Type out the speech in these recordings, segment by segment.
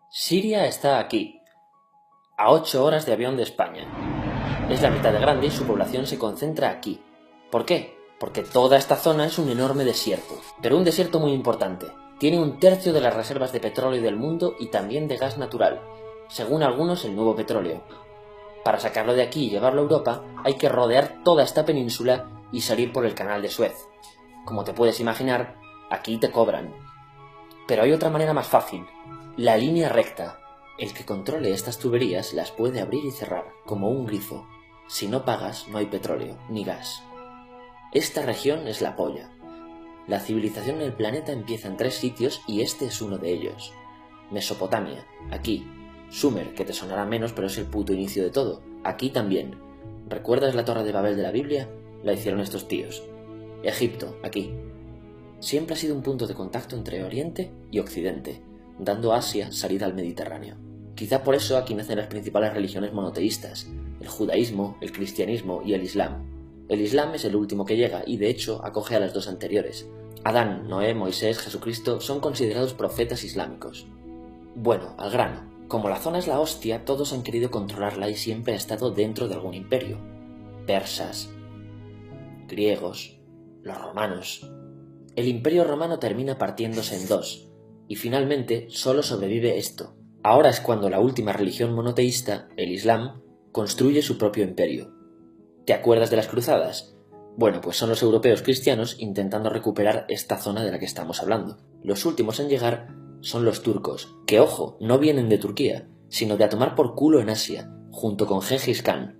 Siria está aquí, a 8 horas de avión de España. Es la mitad de grande y su población se concentra aquí. ¿Por qué? Porque toda esta zona es un enorme desierto, pero un desierto muy importante. Tiene 1/3 de las reservas de petróleo del mundo y también de gas natural, según algunos el nuevo petróleo. Para sacarlo de aquí y llevarlo a Europa, hay que rodear toda esta península y salir por el canal de Suez. Como te puedes imaginar, aquí te cobran. Pero hay otra manera más fácil, la línea recta. El que controle estas tuberías las puede abrir y cerrar, como un grifo. Si no pagas, no hay petróleo, ni gas. Esta región es la polla. La civilización en el planeta empieza en 3 sitios y este es uno de ellos. Mesopotamia, aquí. Sumer, que te sonará menos, pero es el puto inicio de todo. Aquí también. ¿Recuerdas la Torre de Babel de la Biblia? La hicieron estos tíos. Egipto, aquí. Siempre ha sido un punto de contacto entre Oriente y Occidente, dando a Asia salida al Mediterráneo. Quizá por eso aquí nacen las principales religiones monoteístas, el judaísmo, el cristianismo y el islam. El islam es el último que llega y de hecho acoge a las 2 anteriores. Adán, Noé, Moisés, Jesucristo son considerados profetas islámicos. Bueno, al grano. Como la zona es la hostia, todos han querido controlarla y siempre ha estado dentro de algún imperio. Persas, griegos, los romanos. El imperio romano termina partiéndose en 2, y finalmente solo sobrevive esto. Ahora es cuando la última religión monoteísta, el Islam, construye su propio imperio. ¿Te acuerdas de las cruzadas? Bueno, pues son los europeos cristianos intentando recuperar esta zona de la que estamos hablando. Los últimos en llegar son los turcos, que ojo, no vienen de Turquía, sino de a tomar por culo en Asia, junto con Gengis Khan.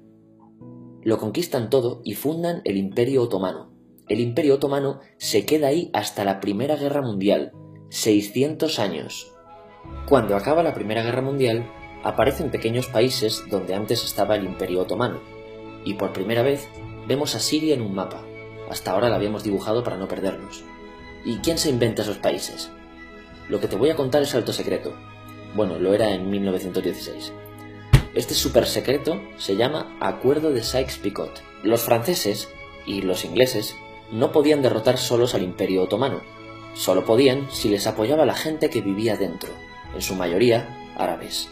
Lo conquistan todo y fundan el Imperio Otomano. El Imperio Otomano se queda ahí hasta la Primera Guerra Mundial, 600 años. Cuando acaba la Primera Guerra Mundial, aparecen pequeños países donde antes estaba el Imperio Otomano, y por primera vez vemos a Siria en un mapa. Hasta ahora la habíamos dibujado para no perdernos. ¿Y quién se inventa esos países? Lo que te voy a contar es alto secreto. Bueno, lo era en 1916. Este súper secreto se llama Acuerdo de Sykes-Picot. Los franceses y los ingleses no podían derrotar solos al Imperio Otomano. Solo podían si les apoyaba la gente que vivía dentro, en su mayoría árabes.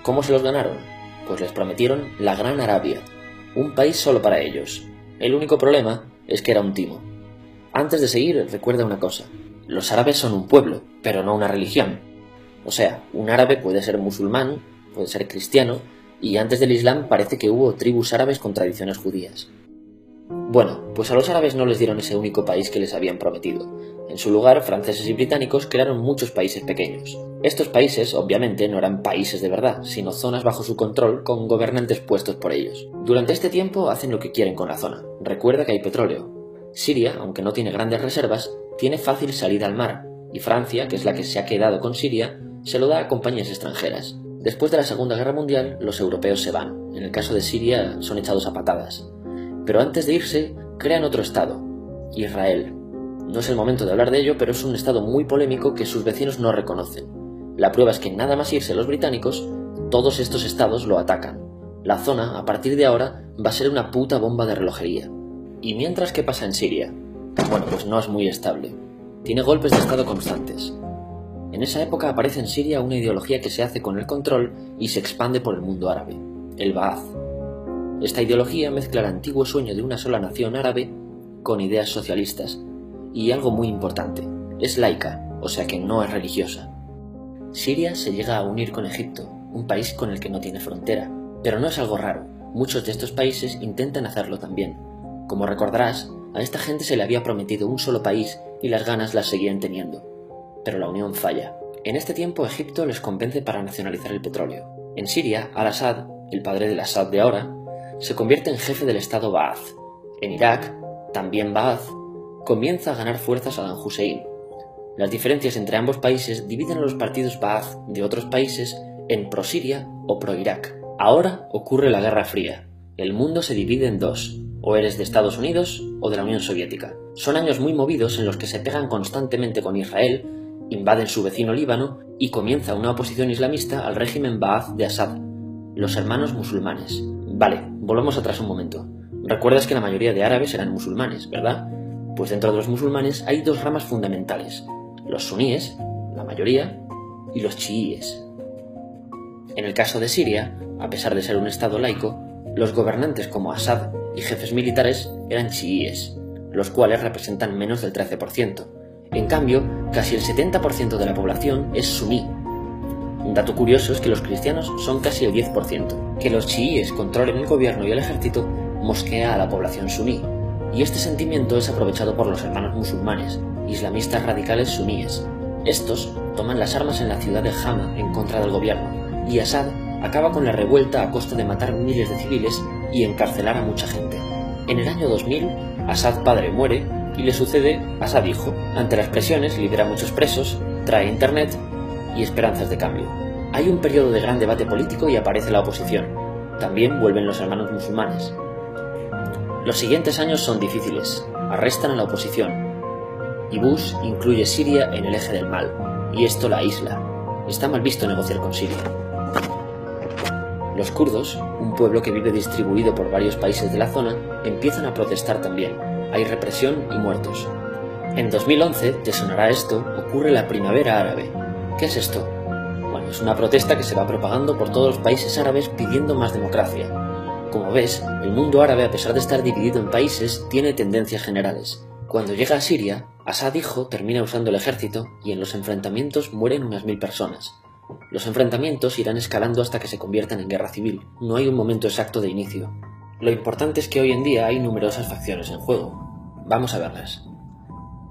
¿Cómo se los ganaron? Pues les prometieron la Gran Arabia, un país solo para ellos. El único problema es que era un timo. Antes de seguir, recuerda una cosa. Los árabes son un pueblo, pero no una religión. O sea, un árabe puede ser musulmán, puede ser cristiano, y antes del Islam parece que hubo tribus árabes con tradiciones judías. Bueno, pues a los árabes no les dieron ese único país que les habían prometido. En su lugar, franceses y británicos crearon muchos países pequeños. Estos países, obviamente, no eran países de verdad, sino zonas bajo su control con gobernantes puestos por ellos. Durante este tiempo hacen lo que quieren con la zona. Recuerda que hay petróleo. Siria, aunque no tiene grandes reservas, tiene fácil salida al mar, y Francia, que es la que se ha quedado con Siria, se lo da a compañías extranjeras. Después de la Segunda Guerra Mundial, los europeos se van. En el caso de Siria, son echados a patadas. Pero antes de irse, crean otro estado, Israel. No es el momento de hablar de ello, pero es un estado muy polémico que sus vecinos no reconocen. La prueba es que nada más irse los británicos, todos estos estados lo atacan. La zona, a partir de ahora, va a ser una puta bomba de relojería. ¿Y mientras qué pasa en Siria? Bueno, pues no es muy estable. Tiene golpes de estado constantes. En esa época aparece en Siria una ideología que se hace con el control y se expande por el mundo árabe, el Ba'ath. Esta ideología mezcla el antiguo sueño de una sola nación árabe con ideas socialistas. Y algo muy importante, es laica, o sea que no es religiosa. Siria se llega a unir con Egipto, un país con el que no tiene frontera. Pero no es algo raro, muchos de estos países intentan hacerlo también. Como recordarás, a esta gente se le había prometido un solo país y las ganas las seguían teniendo. Pero la unión falla. En este tiempo Egipto les convence para nacionalizar el petróleo. En Siria, Al-Assad, el padre del Assad de ahora, se convierte en jefe del estado Ba'ath. En Irak, también Ba'ath, comienza a ganar fuerza Saddam Hussein. Las diferencias entre ambos países dividen a los partidos Ba'ath de otros países en pro-Siria o pro-Irak. Ahora ocurre la Guerra Fría. El mundo se divide en 2, o eres de Estados Unidos o de la Unión Soviética. Son años muy movidos en los que se pegan constantemente con Israel, invaden su vecino Líbano y comienza una oposición islamista al régimen Ba'ath de Assad, los hermanos musulmanes. Vale, volvamos atrás un momento. Recuerdas que la mayoría de árabes eran musulmanes, ¿verdad? Pues dentro de los musulmanes hay 2 ramas fundamentales, los suníes, la mayoría, y los chiíes. En el caso de Siria, a pesar de ser un estado laico, los gobernantes como Assad y jefes militares eran chiíes, los cuales representan menos del 13%. En cambio, casi el 70% de la población es suní. Un dato curioso es que los cristianos son casi el 10%. Que los chiíes controlen el gobierno y el ejército mosquea a la población suní, y este sentimiento es aprovechado por los hermanos musulmanes, islamistas radicales suníes. Estos toman las armas en la ciudad de Hama en contra del gobierno, y Assad acaba con la revuelta a costa de matar miles de civiles y encarcelar a mucha gente. En el año 2000, Assad padre muere y le sucede Assad hijo. Ante las presiones libera a muchos presos, trae internet y esperanzas de cambio. Hay un periodo de gran debate político y aparece la oposición. También vuelven los hermanos musulmanes. Los siguientes años son difíciles. Arrestan a la oposición. Y Bush incluye Siria en el eje del mal, y esto la aísla. Está mal visto negociar con Siria. Los kurdos, un pueblo que vive distribuido por varios países de la zona, empiezan a protestar también. Hay represión y muertos. En 2011, te sonará esto, ocurre la Primavera Árabe. ¿Qué es esto? Bueno, es una protesta que se va propagando por todos los países árabes pidiendo más democracia. Como ves, el mundo árabe, a pesar de estar dividido en países, tiene tendencias generales. Cuando llega a Siria, Assad hijo termina usando el ejército y en los enfrentamientos mueren unas 1000 personas. Los enfrentamientos irán escalando hasta que se conviertan en guerra civil. No hay un momento exacto de inicio. Lo importante es que hoy en día hay numerosas facciones en juego. Vamos a verlas.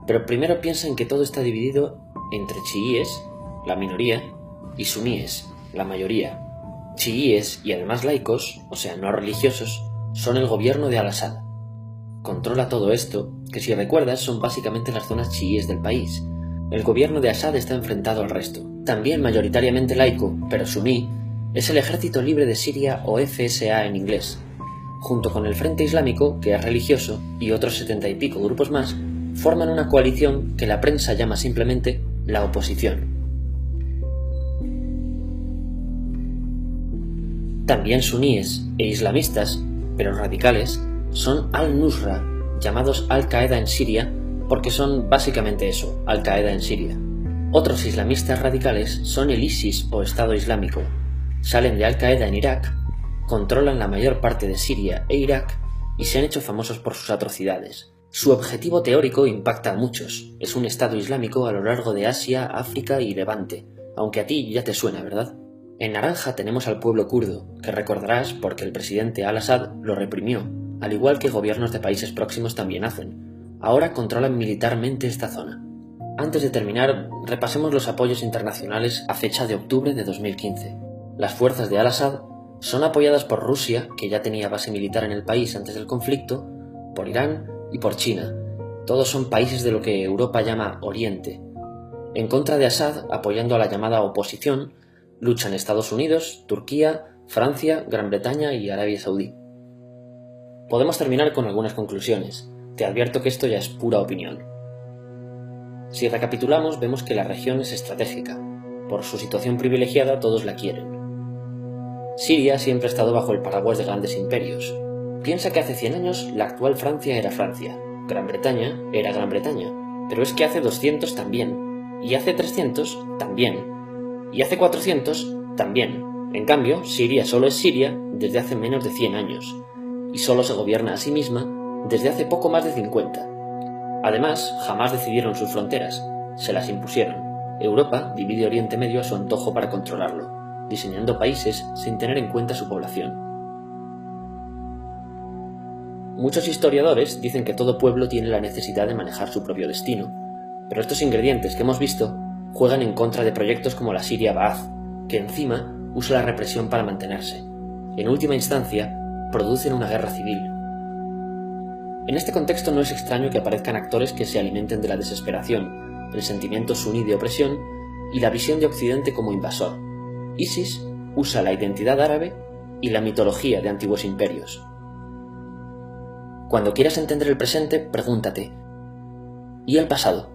Pero primero piensa en que todo está dividido entre chiíes, la minoría, y suníes, la mayoría. Chiíes y además laicos, o sea, no religiosos, son el gobierno de Al-Assad. Controla todo esto, que si recuerdas son básicamente las zonas chiíes del país. El gobierno de Assad está enfrentado al resto. También mayoritariamente laico, pero suní, es el Ejército Libre de Siria o FSA en inglés. Junto con el Frente Islámico, que es religioso, y otros 70 y pico grupos más, forman una coalición que la prensa llama simplemente la oposición. También suníes e islamistas, pero radicales, son Al-Nusra, llamados Al-Qaeda en Siria, porque son básicamente eso, Al-Qaeda en Siria. Otros islamistas radicales son el ISIS o Estado Islámico. Salen de Al-Qaeda en Irak, controlan la mayor parte de Siria e Irak y se han hecho famosos por sus atrocidades. Su objetivo teórico impacta a muchos. Es un Estado Islámico a lo largo de Asia, África y Levante, aunque a ti ya te suena, ¿verdad? En naranja tenemos al pueblo kurdo, que recordarás porque el presidente Al-Assad lo reprimió, al igual que gobiernos de países próximos también hacen. Ahora controlan militarmente esta zona. Antes de terminar, repasemos los apoyos internacionales a fecha de octubre de 2015. Las fuerzas de Al-Assad son apoyadas por Rusia, que ya tenía base militar en el país antes del conflicto, por Irán y por China. Todos son países de lo que Europa llama Oriente. En contra de Assad, apoyando a la llamada oposición, luchan Estados Unidos, Turquía, Francia, Gran Bretaña y Arabia Saudí. Podemos terminar con algunas conclusiones. Te advierto que esto ya es pura opinión. Si recapitulamos, vemos que la región es estratégica. Por su situación privilegiada, todos la quieren. Siria siempre ha estado bajo el paraguas de grandes imperios. Piensa que hace 100 años la actual Francia era Francia, Gran Bretaña era Gran Bretaña, pero es que hace 200 también, y hace 300 también, y hace 400 también. En cambio, Siria solo es Siria desde hace menos de 100 años, y solo se gobierna a sí misma desde hace poco más de 50. Además, jamás decidieron sus fronteras, se las impusieron. Europa divide Oriente Medio a su antojo para controlarlo, diseñando países sin tener en cuenta su población. Muchos historiadores dicen que todo pueblo tiene la necesidad de manejar su propio destino, pero estos ingredientes que hemos visto juegan en contra de proyectos como la Siria Ba'ath, que encima usa la represión para mantenerse. En última instancia, producen una guerra civil. En este contexto no es extraño que aparezcan actores que se alimenten de la desesperación, el sentimiento suní de opresión y la visión de Occidente como invasor. ISIS usa la identidad árabe y la mitología de antiguos imperios. Cuando quieras entender el presente, pregúntate, ¿y el pasado?